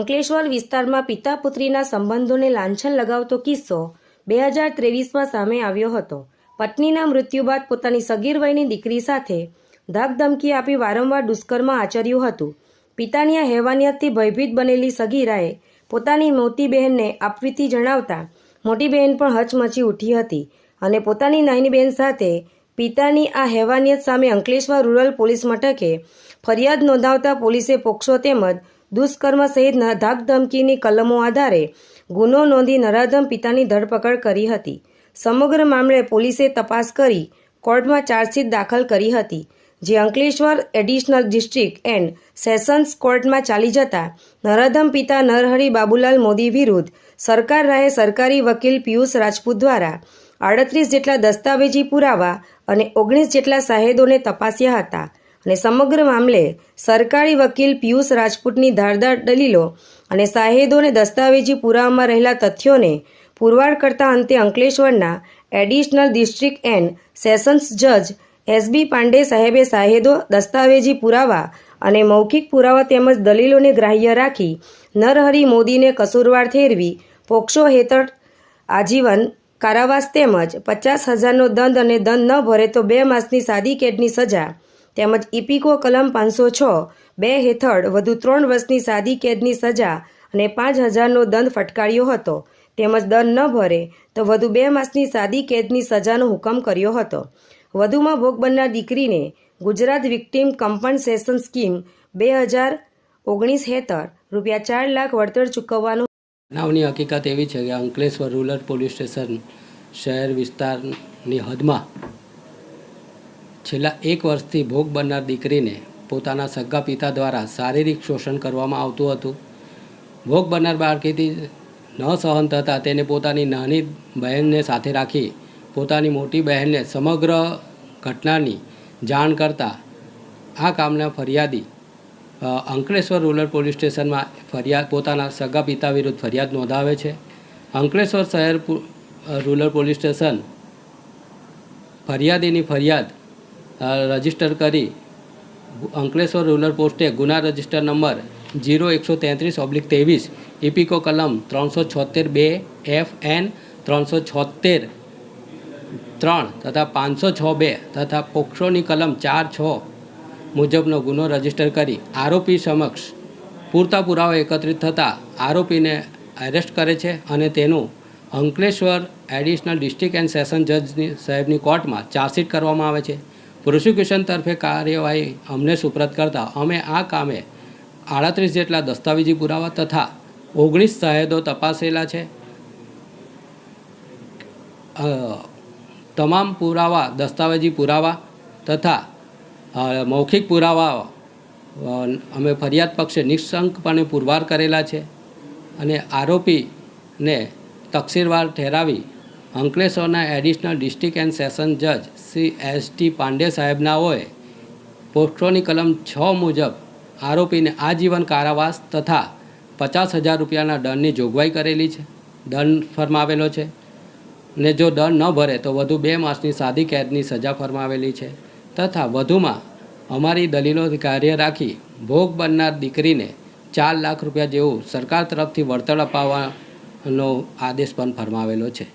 અંકલેશ્વર વિસ્તારમાં પિતા પુત્રીના સંબંધોને લાંછન લગાવતો કિસ્સો 2023માં સામે આવ્યો હતો। પત્નીના મૃત્યુ બાદ પોતાની સગીર વયની દીકરી સાથે ધમકી આપી વારંવાર દુષ્કર્મ આચર્યું હતું। પિતાની આ હેવાનિયતથી ભયભીત બનેલી સગીરાએ પોતાની મોટી બહેનને આપવીતી જણાવતા મોટી બહેન પણ હચમચી ઉઠી હતી અને પોતાની નાની બહેન સાથે પિતાની આ હેવાનિયત સામે અંકલેશ્વર રૂરલ પોલીસ મથકે ફરિયાદ નોંધાવતા પોલીસે પોક્સો તેમજ દુષ્કર્મ સહિત ધમકીની કલમો આધારે ગુનો નોંધી નરાધમ પિતાની ધરપકડ કરી હતી। સમગ્ર મામલે પોલીસે તપાસ કરી કોર્ટમાં ચાર્જશીટ દાખલ કરી હતી, જે Ankleshwar additional district and sessions કોર્ટમાં ચાલી જતા નરાધમ પિતા નરહરી બાબુલાલ મોદી વિરુદ્ધ સરકાર રાહે સરકારી વકીલ પિયુષ રાજપૂત દ્વારા 38 જેટલા દસ્તાવેજી પુરાવા અને 19 જેટલા સાહેદોને તપાસ્યા હતા અને સમગ્ર મામલે સરકારી વકીલ પિયુષ રાજપૂતની ધારદાર દલીલો અને સાહેદોને દસ્તાવેજી પુરાવામાં રહેલા તથ્યોને પુરવાર કરતા અંતે અંકલેશ્વરના એડિશનલ ડિસ્ટ્રિક્ટ એન્ડ સેશન્સ જજ એસબી પાંડે સાહેબે સાહેદો, દસ્તાવેજી પુરાવા અને મૌખિક પુરાવા તેમજ દલીલોને ગ્રાહ્ય રાખી નરહરી મોદીને કસૂરવાર ઠેરવી પોક્સો હેઠળ આજીવન કારાવાસ તેમજ 50,000નો દંડ અને દંડ ન ભરે તો 2 માસની સાદી કેદની સજા તેમજ ઇપીકો કલમ 506(2) હેઠળ વધુ 3 વર્ષની સાદી કેદની સજા અને 5,000નો દંડ ફટકાર્યો હતો તેમજ દંડ ન ભરે તો વધુ 2 માસની સાદી કેદની સજાનો હુકમ કર્યો હતો। વધુમાં ભોગ બનનાર દીકરીને ગુજરાત વિક્ટિમ કમ્પન્સેશન સ્કીમ 2019 હેઠળ ₹4 લાખ વળતર ચૂકવવાનો। બનાવની હકીકત એવી છે કે અંકલેશ્વર રૂરલ પોલીસ સ્ટેશન શહેર વિસ્તારની હદમાં છેલ્લા 1 વર્ષથી ભોગ બનનાર દીકરીને પોતાના સગા પિતા દ્વારા શારીરિક શોષણ કરવામાં આવતું હતું। ભોગ બનનાર બાળકીથી ન સહન થતાં તેને પોતાની નાની બહેનને સાથે રાખી પોતાની મોટી બહેનને સમગ્ર ઘટનાની જાણ કરતાં આ કામના ફરિયાદી અંકલેશ્વર રૂરલ પોલીસ સ્ટેશનમાં પોતાના સગા પિતા વિરુદ્ધ ફરિયાદ નોંધાવે છે। અંકલેશ્વર શહેર રૂરલ પોલીસ સ્ટેશન ફરિયાદીની ફરિયાદ રજીસ્ટર કરી અંકલેશ્વર રૂરલ પોસ્ટે ગુના રજિસ્ટર નંબર 0133/23 ઇપીકો કલમ 376(2) FN 376(3) તથા 506(2) તથા પોક્સોની કલમ 4(6) મુજબનો ગુનો રજીસ્ટર કરી આરોપી સમક્ષ પૂરતા પુરાવા એકત્રિત થતાં આરોપીને એરેસ્ટ કરે છે અને તેનું Ankleshwar additional district and session જજ સાહેબની કોર્ટમાં ચાર્જશીટ કરવામાં આવે છે। પ્રોસિક્યુશન તરફે કાર્યવાહી અમને સુપ્રત કરતાં અમે આ કામે 38 જેટલા દસ્તાવેજી પુરાવા તથા 19 સાહેદો તપાસેલા છે। તમામ પુરાવા, દસ્તાવેજી પુરાવા તથા મૌખિક પુરાવા અમે ફરિયાદ પક્ષે નિઃશંકપણે પુરવાર કરેલા છે અને આરોપીને તકસીરવાર ઠેરાવી અંકલેશ્વરના એડિશનલ ડિસ્ટ્રિક્ટ એન્ડ સેશન જજ શ્રી એસ.ટી. પાંડે સાહેબનાઓએ પોક્સોની કલમ 6 મુજબ આરોપીને આજીવન કારાવાસ તથા 50,000 રૂપિયાના દંડની જોગવાઈ કરેલી છે, દંડ ફરમાવેલો છે ને જો દંડ ન ભરે તો વધુ 2 માસની સાદી કેદની સજા ફરમાવેલી છે તથા વધુમાં અમારી દલીલો કાર્ય રાખી ભોગ બનનાર દીકરીને 4 લાખ રૂપિયા જેવું સરકાર તરફથી વળતર અપાવવાનો આદેશ પણ ફરમાવેલો છે।